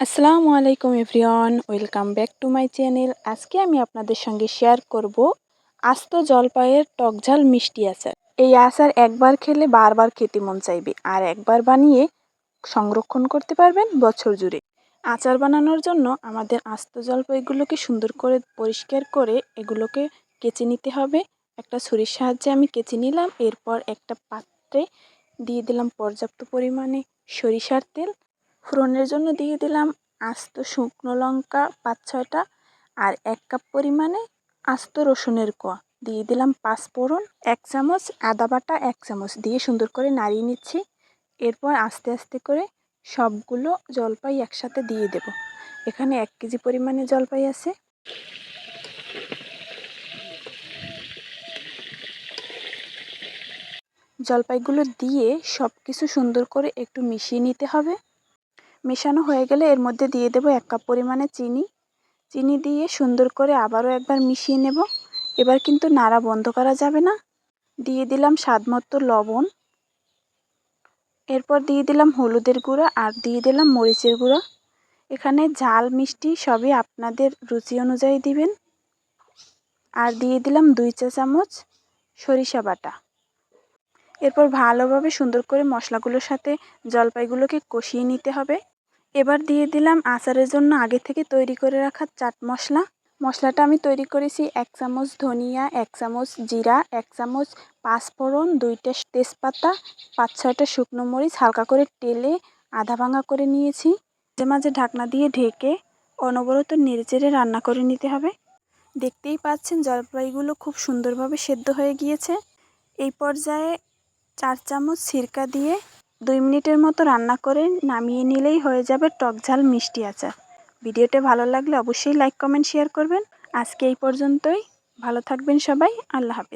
আসসালামু আলাইকুম everyone, welcome back to my channel. আজকে আমি আপনাদের সঙ্গে শেয়ার করব আস্ত জলপাইয়ের টকঝাল মিষ্টি আচার। এই আচার একবার খেলে বারবার খেতে মন চাইবে, আর একবার বানিয়ে সংরক্ষণ করতে পারবেন বছর জুড়ে। আচার বানানোর জন্য আমাদের আস্ত জলপাইগুলোকে সুন্দর করে পরিষ্কার করে এগুলোকে কেচে নিতে হবে। একটা ছুরির সাহায্যে আমি কেচে নিলাম। এরপর একটা পাত্রে দিয়ে দিলাম পর্যাপ্ত পরিমাণে সরিষার তেল। ফোড়নের জন্য দিয়ে দিলাম আস্ত শুকনো লঙ্কা ৫-৬টা, আর ১ কাপ পরিমাণে আস্ত রসুনের কোয়া। দিয়ে দিলাম পাঁচফোড়ন ১ চামচ, আদা বাটা ১ চামচ দিয়ে সুন্দর করে নাড়িয়ে নিচ্ছি। এরপর আস্তে আস্তে করে সবগুলো জলপাই একসাথে দিয়ে দেব। এখানে ১ কেজি পরিমাণে জলপাই আছে। জলপাইগুলো দিয়ে সব কিছু সুন্দর করে একটু মিশিয়ে নিতে হবে। মেশানো হয়ে গেলে এর মধ্যে দিয়ে দেব ১ কাপ পরিমাণে চিনি। চিনি দিয়ে সুন্দর করে আবারও একবার মিশিয়ে নেব। এবার কিন্তু নাড়া বন্ধ করা যাবে না। দিয়ে দিলাম স্বাদমতো লবণ। এরপর দিয়ে দিলাম হলুদের গুঁড়া আর দিয়ে দিলাম মরিচের গুঁড়া। এখানে ঝাল মিষ্টি সবই আপনাদের রুচি অনুযায়ী দিবেন। আর দিয়ে দিলাম ২ চা চামচ সরিষা বাটা। এরপর ভালোভাবে সুন্দর করে মশলাগুলোর সাথে জলপাইগুলোকে কষিয়ে নিতে হবে। এবার দিয়ে দিলাম আচারের জন্য আগে থেকে তৈরি করে রাখা চাট মশলা। মশলাটা আমি তৈরি করেছি ১ চামচ ধনিয়া, ১ চামচ জিরা, ১ চামচ পাঁচফোড়ন, ২টা তেজপাতা, ৫-৬টা শুকনো মরিচ হালকা করে টেলে আধা ভাঙা করে নিয়েছি। মাঝে মাঝে ঢাকনা দিয়ে ঢেকে অনবরত নেড়েচেড়ে রান্না করে নিতে হবে। দেখতেই পাচ্ছেন জলপাইগুলো খুব সুন্দরভাবে সেদ্ধ হয়ে গিয়েছে। এই পর্যায়ে ৪ চামচ সিরকা দিয়ে ২ মিনিটের মতো রান্না করে নামিয়ে নিলেই হয়ে যাবে টকঝাল মিষ্টি আচার। ভিডিওটা ভালো লাগলে অবশ্যই লাইক, কমেন্ট, শেয়ার করবেন। আজকে এই পর্যন্তই। ভালো থাকবেন সবাই। আল্লাহ হাফেজ।